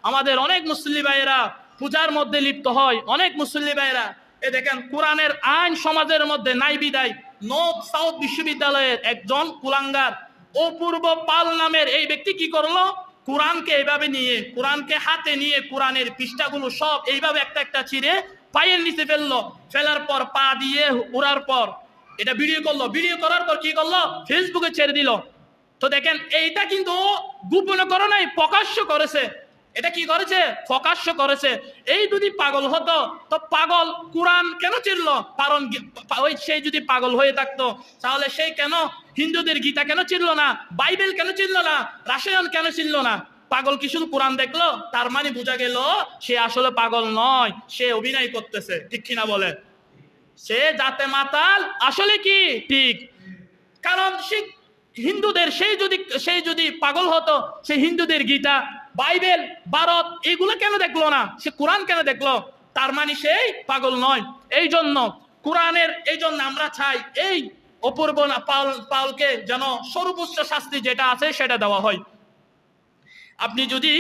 আমাদের অনেক মুসল্লি ভাইয়েরা পূজার মধ্যে লিপ্ত হয়, অনেক মুসল্লি ভাইয়েরা। এ দেখেন কোরআনের আইন সমাজের মধ্যে নাই বিদায় নর্থ সাউথ বিশ্ববিদ্যালয়ের একজন কুলাঙ্গার অপূর্ব পাল নামের এই ব্যক্তি কি করলো, কোরআনকে এইভাবে নিয়ে, কোরআনকে হাতে নিয়ে কোরআনের পৃষ্ঠাগুলো সব এইভাবে একটা একটা ছিঁড়ে পায়ের নিচে ফেললো, ফেলার পর পা দিয়ে উড়ার পর এটা ভিডিও করলো, ভিডিও করার পর কি করলো, ফেসবুকে ছেড়ে দিল। তো দেখেন এইটা কিন্তু গোপনে করে নাই, প্রকাশ্য করেছে। এটা কি করেছে, প্রকাশ্য করেছে। এই যদি পাগল হতো তো পাগল কোরআন কেন চিনলো? কারণ ওই সেই যদি পাগল হয়ে থাকতো তাহলে সেই কেন হিন্দুদের গীতা কেন চিনলো না, বাইবেল কেন চিনলো না, রাসায়ন কেন চিনলো না? পাগল কি শুধু কোরআন দেখলো? তার মানে বোঝা গেল সে আসলে পাগল নয়, সে অভিনয় করতেছে, ঠিক কিনা বলে? সে যাতে মাতাল আসলে কি ঠিক। কারণ সে হিন্দুদের সেই যদি পাগল হতো, সে হিন্দুদের গীতা বাইবেল ভারত এগুলো কেন দেখলো না, সে কোরআন কেন দেখলো? তার মানে সেই পাগল নয়। এই জন্য কোরআনের, এই জন্য আমরা চাই এই অপূর্ব পালকে যেন সর্বোচ্চ শাস্তি যেটা আছে সেটা দেওয়া হয়। আপনি যদি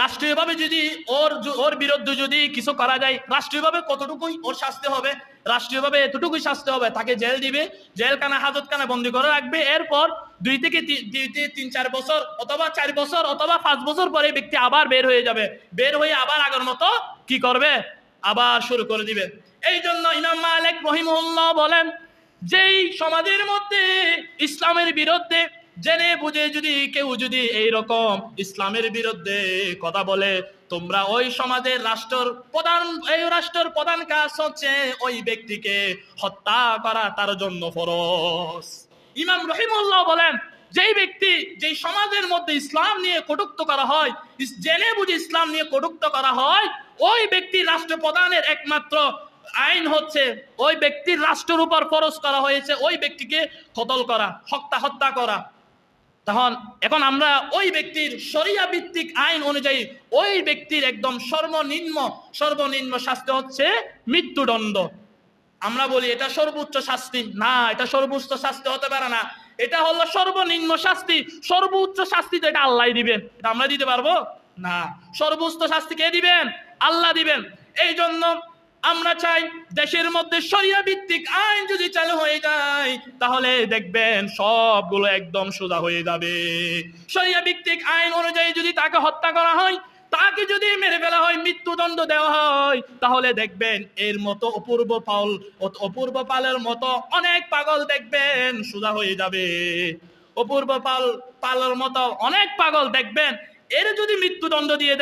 রাষ্ট্রীয়ভাবে যদি ওর বিরুদ্ধে যদি কিছু করা যায়, রাষ্ট্রীয়ভাবে কতটুকুই ওর শাস্তি হবে, রাষ্ট্রীয়ভাবে এতটুকুই শাস্তি হবে, তাকে জেল দিবে, জেলখানা হাজতখানা বন্দি করে রাখবে। এরপর 2 থেকে 3-4 বছর অথবা 4 বছর অথবা 5 বছর পরে ব্যক্তি আবার বের হয়ে যাবে, বের হয়ে আবার আগের মতো কি করবে, আবার শুরু করে দিবে। এই জন্য ইমাম মালিক রহিমাহুল্লাহ বলেন, যেই সমাজের মধ্যে ইসলামের বিরুদ্ধে জেনে বুঝে যদি কেউ যদি এইরকম ইসলামের বিরুদ্ধে কথা বলে, তোমরা ওই সমাজের রাষ্ট্রের প্রধান কাজ হচ্ছে ওই ব্যক্তিকে হত্যা করা তার জন্য ফরজ। ইমাম রহিমাহুল্লাহ বলেন, যেই ব্যক্তি যেই সমাজের মধ্যে ইসলাম নিয়ে কটূক্ত করা হয়, জেনে বুঝে ইসলাম নিয়ে কটূক্ত করা হয়, ওই ব্যক্তি রাষ্ট্রপ্রধানের একমাত্র আইন হচ্ছে ওই ব্যক্তির রাষ্ট্রের উপর ফরজ করা হয়েছে ওই ব্যক্তিকে কতল করা, হত্যা করা। তখন এখন আমরা ওই ব্যক্তির শরিয়া ভিত্তিক আইন অনুযায়ী ওই ব্যক্তির একদম সর্বনিম্ন শাস্তি হচ্ছে মৃত্যুদণ্ড। আমরা বলি এটা সর্বোচ্চ শাস্তি, না, এটা সর্বোচ্চ শাস্তি হতে পারে না, এটা হলো সর্বনিম্ন শাস্তি। সর্বোচ্চ শাস্তি তো এটা আল্লাহ দিবেন, এটা আমরা দিতে পারবো না। সর্বোচ্চ শাস্তি কে দিবেন? আল্লাহ দিবেন। এই জন্য আমরা চাই দেশের মধ্যে শরিয়া ভিত্তিক আইন যদি চালু হয়ে যায় তাহলে দেখবেন সবগুলো একদম সোজা হয়ে যাবে। শরিয়া ভিত্তিক আইন অনুযায়ী যদি তাকে হত্যা করা হয়, তাকে যদি মেরে ফেলা হয়, মৃত্যুদণ্ড দেওয়া হয়, তাহলে দেখবেন এর মতো অপূর্ব পালের মতো অনেক পাগল দেখবেন সোজা হয়ে যাবে। অপূর্ব পালের মতো অনেক পাগল দেখবেন এর যদি মৃত্যুদণ্ড দিয়ে